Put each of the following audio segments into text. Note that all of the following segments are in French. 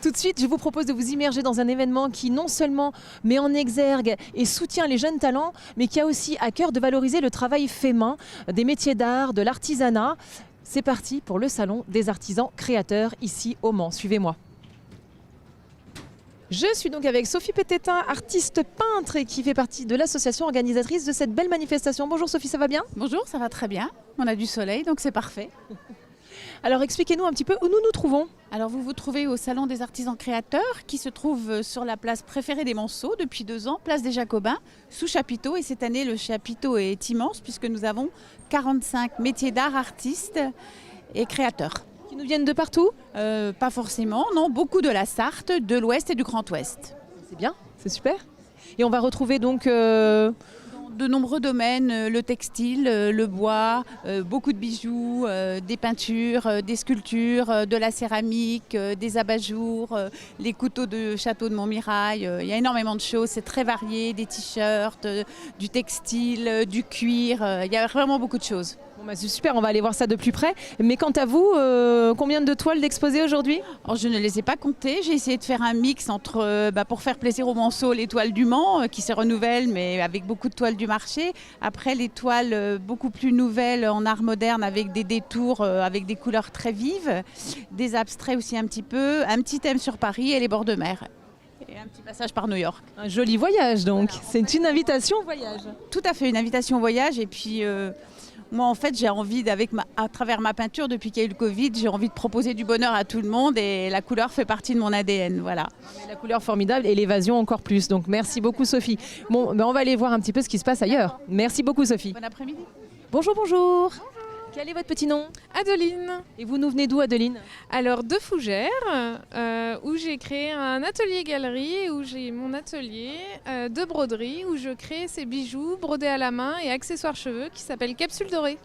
Tout de suite, je vous propose de vous immerger dans un événement qui non seulement met en exergue et soutient les jeunes talents, mais qui a aussi à cœur de valoriser le travail fait main, des métiers d'art, de l'artisanat. C'est parti pour le Salon des artisans créateurs ici au Mans. Suivez-moi. Je suis donc avec Sophie Pététin, artiste peintre et qui fait partie de l'association organisatrice de cette belle manifestation. Bonjour Sophie, ça va bien? Bonjour, ça va très bien. On a du soleil, donc c'est parfait. Alors expliquez-nous un petit peu où nous nous trouvons. Alors vous vous trouvez au Salon des artisans créateurs qui se trouve sur la place préférée des Monceaux depuis 2 ans, place des Jacobins, sous chapiteau. Et cette année, le chapiteau est immense puisque nous avons 45 métiers d'art, artistes et créateurs. Qui nous viennent de partout? Pas forcément, non, beaucoup de la Sarthe, de l'Ouest et du Grand Ouest. C'est bien, c'est super. Et on va retrouver donc... De nombreux domaines, le textile, le bois, beaucoup de bijoux, des peintures, des sculptures, de la céramique, des abat-jours, les couteaux de château de Montmirail. Il y a énormément de choses, c'est très varié, des t-shirts, du textile, du cuir, il y a vraiment beaucoup de choses. Bon bah c'est super, on va aller voir ça de plus près. Mais quant à vous, combien de toiles d'exposer aujourd'hui? Alors, je ne les ai pas comptées, j'ai essayé de faire un mix entre, pour faire plaisir aux Monceaux, les toiles du Mans qui se renouvellent mais avec beaucoup de toiles du marché. Après les toiles beaucoup plus nouvelles en art moderne avec des détours, avec des couleurs très vives, des abstraits aussi un petit peu, un petit thème sur Paris et les bords de mer. Et un petit passage par New York. Un joli voyage donc, voilà, c'est une invitation au voyage. Tout à fait, une invitation au voyage et puis... moi, en fait, j'ai envie, à travers ma peinture, depuis qu'il y a eu le Covid, j'ai envie de proposer du bonheur à tout le monde et la couleur fait partie de mon ADN. Voilà. La couleur formidable et l'évasion encore plus. Donc, merci beaucoup, Sophie. Bon, on va aller voir un petit peu ce qui se passe ailleurs. Merci beaucoup, Sophie. Bon après-midi. Bonjour, bonjour. Quel est votre petit nom? Adeline. Et vous nous venez d'où, Adeline? Alors de Fougères, où j'ai créé un atelier-galerie, où j'ai mon atelier de broderie, où je crée ces bijoux brodés à la main et accessoires cheveux qui s'appelle Capsule Dorée.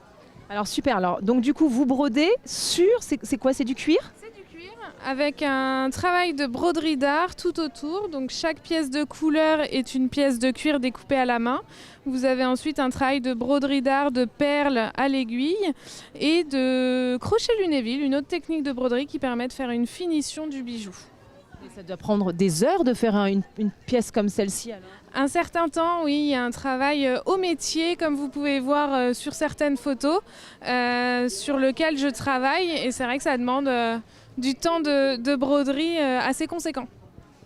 Alors super, alors donc du coup vous brodez sur, c'est quoi, c'est du cuir? C'est du cuir avec un travail de broderie d'art tout autour, donc chaque pièce de couleur est une pièce de cuir découpée à la main. Vous avez ensuite un travail de broderie d'art de perles à l'aiguille et de crochet lunéville, une autre technique de broderie qui permet de faire une finition du bijou. Et ça doit prendre des heures de faire une pièce comme celle-ci alors? Un certain temps, oui, il y a un travail au métier, comme vous pouvez voir sur certaines photos, sur lequel je travaille. Et c'est vrai que ça demande du temps de broderie assez conséquent.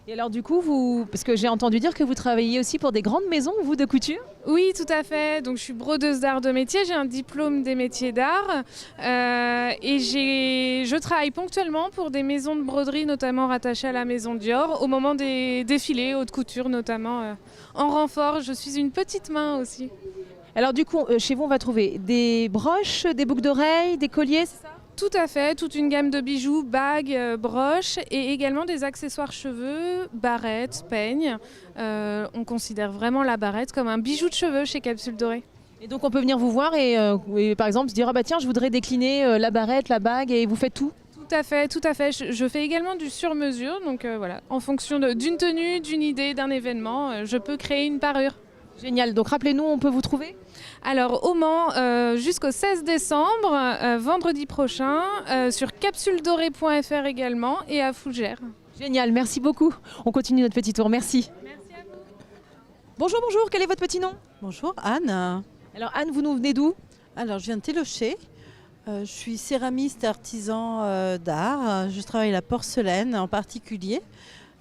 Et alors du coup, parce que j'ai entendu dire que vous travaillez aussi pour des grandes maisons, vous, de couture? Oui, tout à fait. Donc, je suis brodeuse d'art de métier, j'ai un diplôme des métiers d'art et je travaille ponctuellement pour des maisons de broderie, notamment rattachées à la maison Dior, au moment des défilés, haute couture notamment. En renfort, je suis une petite main aussi. Alors du coup, chez vous, on va trouver des broches, des boucles d'oreilles, des colliers, c'est ça? Tout à fait, toute une gamme de bijoux, bagues, broches et également des accessoires cheveux, barrettes, peignes. On considère vraiment la barrette comme un bijou de cheveux chez Capsule Dorée. Et donc on peut venir vous voir et par exemple se dire ah bah tiens je voudrais décliner la barrette, la bague et vous faites tout? Tout à fait, tout à fait. Je fais également du sur-mesure, donc voilà, en fonction d'une tenue, d'une idée, d'un événement, je peux créer une parure. Génial, donc rappelez-nous, on peut vous trouver? Alors au Mans jusqu'au 16 décembre, vendredi prochain, sur capsuledorée.fr également et à Fougères. Génial, merci beaucoup. On continue notre petit tour, merci. Merci à vous. Bonjour, bonjour, quel est votre petit nom? Bonjour Anne. Alors Anne, vous nous venez d'où? Alors je viens de Télocher. Je suis céramiste artisan d'art. Je travaille la porcelaine en particulier,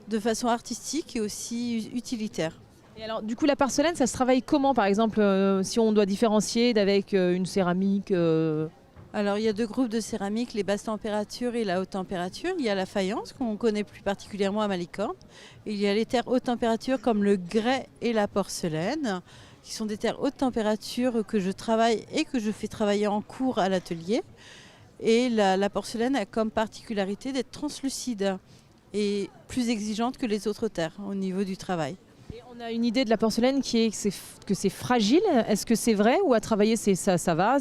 de façon artistique et aussi utilitaire. Et alors du coup la porcelaine, ça se travaille comment par exemple si on doit différencier d'avec une céramique Alors il y a 2 groupes de céramique, les basses températures et la haute température. Il y a la faïence qu'on connaît plus particulièrement à Malicorne. Et il y a les terres haute température comme le grès et la porcelaine, qui sont des terres haute température que je travaille et que je fais travailler en cours à l'atelier. Et la porcelaine a comme particularité d'être translucide et plus exigeante que les autres terres au niveau du travail. Et on a une idée de la porcelaine qui est que c'est fragile. Est-ce que c'est vrai ou à travailler ça va?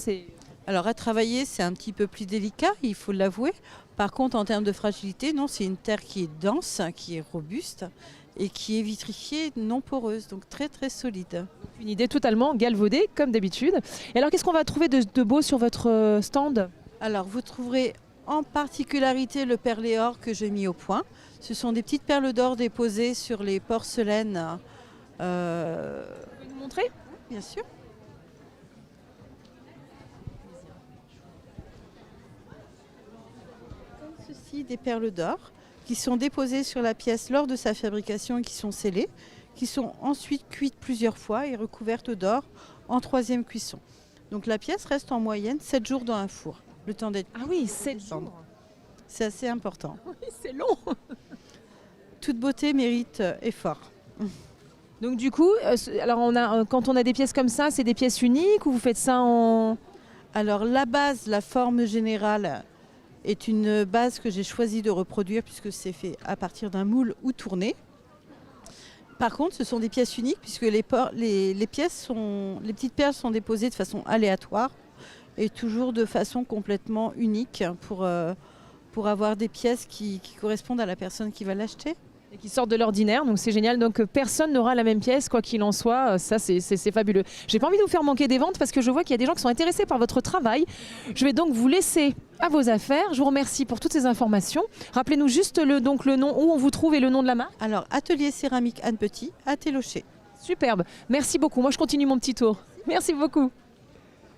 Alors à travailler c'est un petit peu plus délicat, il faut l'avouer. Par contre en termes de fragilité, non, c'est une terre qui est dense, qui est robuste et qui est vitrifiée, non poreuse, donc très très solide. Une idée totalement galvaudée comme d'habitude. Et alors qu'est-ce qu'on va trouver de beau sur votre stand? Alors vous trouverez En particularité le perlé or que j'ai mis au point. Ce sont des petites perles d'or déposées sur les porcelaines. Vous pouvez nous montrer? Bien sûr. Comme ceci, des perles d'or qui sont déposées sur la pièce lors de sa fabrication et qui sont scellées, qui sont ensuite cuites plusieurs fois et recouvertes d'or en 3e cuisson. Donc la pièce reste en moyenne 7 jours dans un four. Le temps d'être Ah oui, 7 jours. C'est assez important. Oui, c'est long. Toute beauté mérite effort. Donc du coup, alors quand on a des pièces comme ça, c'est des pièces uniques ou vous faites ça en... Alors la base, la forme générale est une base que j'ai choisi de reproduire puisque c'est fait à partir d'un moule ou tourné. Par contre, ce sont des pièces uniques puisque les petites perles sont déposées de façon aléatoire et toujours de façon complètement unique pour avoir des pièces qui correspondent à la personne qui va l'acheter. Et qui sortent de l'ordinaire, donc c'est génial. Donc personne n'aura la même pièce, quoi qu'il en soit. Ça, c'est fabuleux. J'ai pas envie de vous faire manquer des ventes parce que je vois qu'il y a des gens qui sont intéressés par votre travail. Je vais donc vous laisser à vos affaires. Je vous remercie pour toutes ces informations. Rappelez-nous juste le nom où on vous trouve et le nom de la marque. Alors, Atelier Céramique Anne Petit, à Télocher. Superbe. Merci beaucoup. Moi, je continue mon petit tour. Merci beaucoup.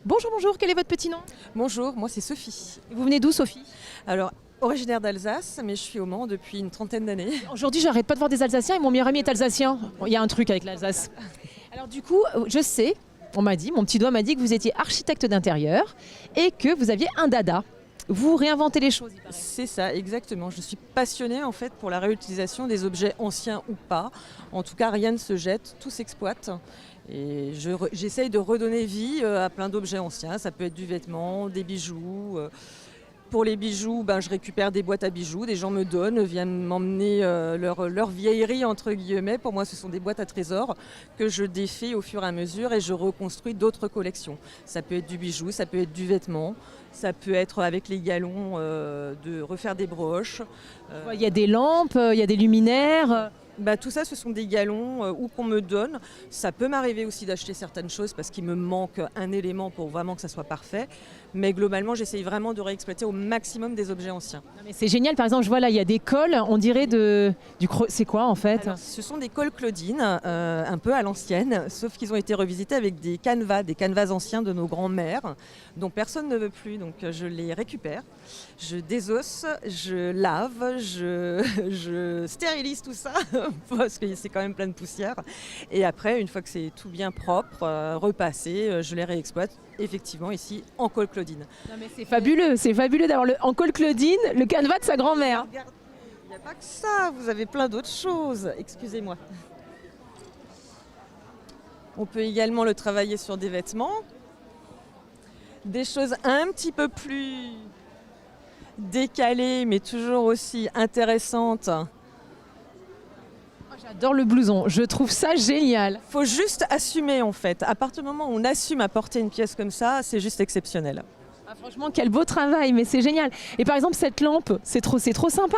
Bonjour, bonjour. Quel est votre petit nom? Bonjour, moi c'est Sophie. Vous venez d'où, Sophie? Alors, originaire d'Alsace, mais je suis au Mans depuis une trentaine d'années. Aujourd'hui, j'arrête pas de voir des Alsaciens et mon meilleur ami est alsacien. Bon, il y a un truc avec l'Alsace. Alors du coup, je sais, mon petit doigt m'a dit que vous étiez architecte d'intérieur et que vous aviez un dada. Vous réinventez les choses, il paraît. C'est ça, exactement. Je suis passionnée en fait pour la réutilisation des objets anciens ou pas. En tout cas, rien ne se jette, tout s'exploite. Et j'essaye de redonner vie à plein d'objets anciens. Ça peut être du vêtement, des bijoux. Pour les bijoux, je récupère des boîtes à bijoux. Des gens me donnent, viennent m'emmener leur vieillerie, entre guillemets. Pour moi, ce sont des boîtes à trésors que je défais au fur et à mesure et je reconstruis d'autres collections. Ça peut être du bijou, ça peut être du vêtement, ça peut être avec les galons de refaire des broches. Il y a des lampes, il y a des luminaires. Tout ça, ce sont des galons ou qu'on me donne. Ça peut m'arriver aussi d'acheter certaines choses parce qu'il me manque un élément pour vraiment que ça soit parfait. Mais globalement, j'essaye vraiment de réexploiter au maximum des objets anciens. Non, mais c'est génial, par exemple, je vois là, il y a des cols, on dirait c'est quoi en fait? Alors, ce sont des cols Claudine, un peu à l'ancienne, sauf qu'ils ont été revisités avec des canevas anciens de nos grands-mères, dont personne ne veut plus. Donc je les récupère, je désosse, je lave, je stérilise tout ça. Parce que c'est quand même plein de poussière. Et après, une fois que c'est tout bien propre, repassé, je les réexploite effectivement ici en colle Claudine. Non mais c'est fabuleux d'avoir en colle Claudine le canevas de sa grand-mère. Regardez, il n'y a pas que ça, vous avez plein d'autres choses. Excusez-moi. On peut également le travailler sur des vêtements. Des choses un petit peu plus décalées, mais toujours aussi intéressantes. J'adore le blouson, je trouve ça génial. Faut juste assumer en fait. À partir du moment où on assume à porter une pièce comme ça, c'est juste exceptionnel. Ah, franchement, quel beau travail, mais c'est génial. Et par exemple, cette lampe, c'est trop sympa.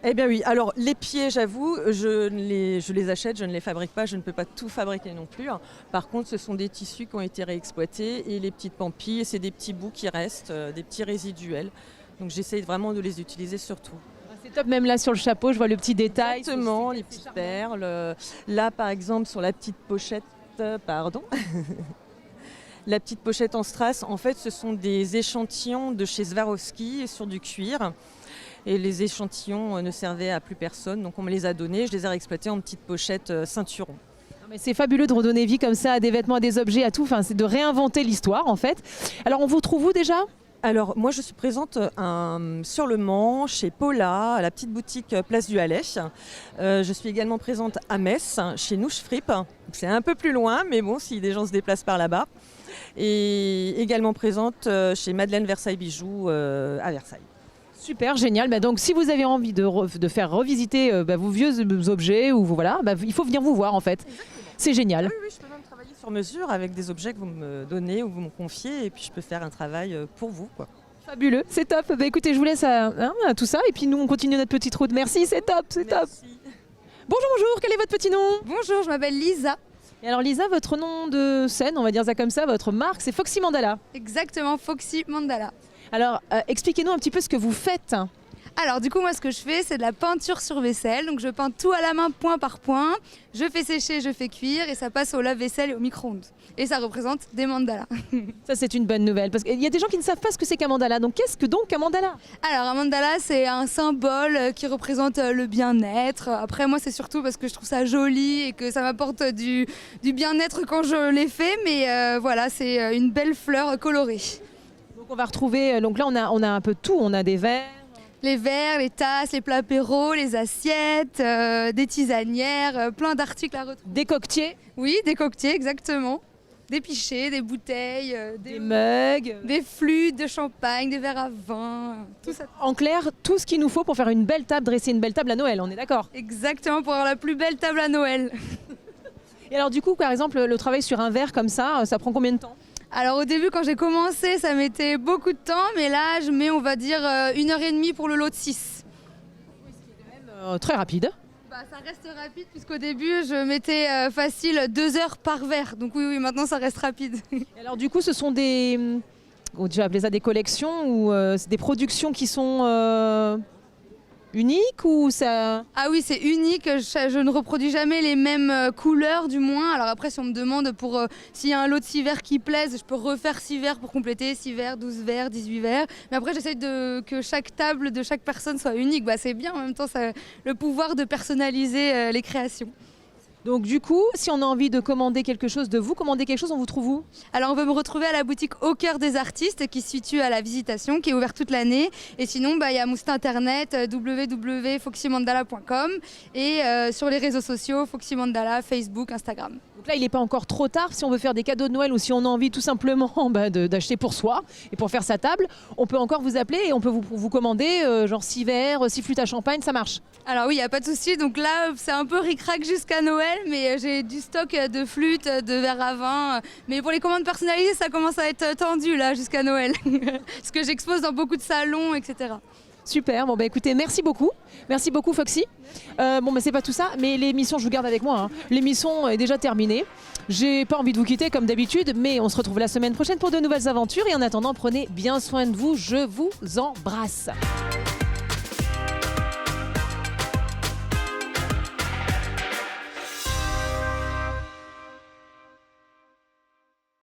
Eh bien oui, alors les pieds, j'avoue, je les achète, je ne les fabrique pas, je ne peux pas tout fabriquer non plus. Par contre, ce sont des tissus qui ont été réexploités et les petites pampilles, c'est des petits bouts qui restent, des petits résiduels. Donc j'essaye vraiment de les utiliser surtout. C'est top, même là sur le chapeau, je vois le petit détail. Exactement, les petites perles. Là, par exemple, sur la petite pochette, la petite pochette en strass, en fait, ce sont des échantillons de chez Swarovski sur du cuir. Et les échantillons ne servaient à plus personne, donc on me les a donnés. Je les ai réexploités en petite pochette ceinturon. Mais c'est fabuleux de redonner vie comme ça à des vêtements, à des objets, à tout. Enfin, c'est de réinventer l'histoire, en fait. Alors, on vous trouve où déjà ? Alors, moi, je suis présente sur le Mans, chez Paula, à la petite boutique Place du Hallet. Je suis également présente à Metz, chez Nouche Fripp. C'est un peu plus loin, mais bon, si des gens se déplacent par là-bas. Et également présente chez Madeleine Versailles Bijoux à Versailles. Super, génial. Donc, si vous avez envie de faire revisiter vos vieux objets, ou voilà, il faut venir vous voir, en fait. Exactement. C'est génial. Oui, je peux même travailler sur mesure avec des objets que vous me donnez ou vous me confiez, et puis je peux faire un travail pour vous, quoi. Fabuleux, c'est top. Écoutez, je vous laisse à tout ça, et puis nous, on continue notre petite route. Merci, c'est top, c'est top. Bonjour, quel est votre petit nom ? Bonjour, je m'appelle Lisa. Et alors Lisa, votre nom de scène, on va dire ça comme ça, votre marque, c'est Foxy Mandala. Exactement, Foxy Mandala. Alors, expliquez-nous un petit peu ce que vous faites. Alors du coup moi ce que je fais c'est de la peinture sur vaisselle, donc je peins tout à la main point par point, je fais sécher, je fais cuire et ça passe au lave-vaisselle et au micro-ondes. Et ça représente des mandalas. Ça, c'est une bonne nouvelle, parce qu'il y a des gens qui ne savent pas ce que c'est qu'un mandala. Donc, qu'est-ce que donc un mandala? Alors un mandala c'est un symbole qui représente le bien-être. Après moi c'est surtout parce que je trouve ça joli et que ça m'apporte du bien-être quand je l'ai fait, mais voilà c'est une belle fleur colorée. Donc, on va retrouver. Donc là, on a un peu tout. On a des verres. Les verres, les tasses, les plats apéros, les assiettes, des tisanières, plein d'articles à retrouver. Des coquetiers, Oui, des coquetiers, exactement. Des pichets, des bouteilles, des mugs. des flûtes de champagne, des verres à vin, tout ça. En clair, tout ce qu'il nous faut pour faire une belle table, dresser une belle table à Noël, on est d'accord? Exactement, pour avoir la plus belle table à Noël. Et alors du coup, par exemple, le travail sur un verre comme ça prend combien de temps? Alors au début, quand j'ai commencé, ça mettait beaucoup de temps, mais là, je mets, on va dire, 1h30 pour le lot de 6. Très rapide. Bah, ça reste rapide, puisqu'au début, je mettais facile 2 heures par verre. Donc oui, maintenant, ça reste rapide. Et alors du coup, ce sont des... Tu vas appeler ça des collections ou c'est des productions qui sont uniques ou ça... Ah oui, c'est unique. Je ne reproduis jamais les mêmes couleurs, du moins. Alors après, si on me demande pour s'il y a un lot de 6 verres qui plaise, je peux refaire 6 verres pour compléter, 6 verres, 12 verres, 18 verres. Mais après, j'essaye que chaque table de chaque personne soit unique. Bah, c'est bien en même temps, ça, le pouvoir de personnaliser les créations. Donc du coup, si on a envie de commander quelque chose de vous, commander quelque chose, on vous trouve où? Alors on peut me retrouver à la boutique Au Cœur des Artistes qui se situe à la Visitation, qui est ouverte toute l'année. Et sinon, il y a mon site internet www.foxymandala.com et sur les réseaux sociaux, Foxy Mandala, Facebook, Instagram. Donc là, il n'est pas encore trop tard. Si on veut faire des cadeaux de Noël ou si on a envie tout simplement d'acheter pour soi et pour faire sa table, on peut encore vous appeler et on peut vous commander genre 6 verres, 6 flûtes à champagne, ça marche. Alors oui, il n'y a pas de souci. Donc là, c'est un peu ric-rac jusqu'à Noël, mais j'ai du stock de flûtes, de verres à vin. Mais pour les commandes personnalisées, ça commence à être tendu là jusqu'à Noël. Parce que j'expose dans beaucoup de salons, etc. Super, bon écoutez, merci beaucoup Foxy. C'est pas tout ça, mais l'émission je vous garde avec moi, hein. L'émission est déjà terminée. J'ai pas envie de vous quitter comme d'habitude, mais on se retrouve la semaine prochaine pour de nouvelles aventures et en attendant prenez bien soin de vous, je vous embrasse.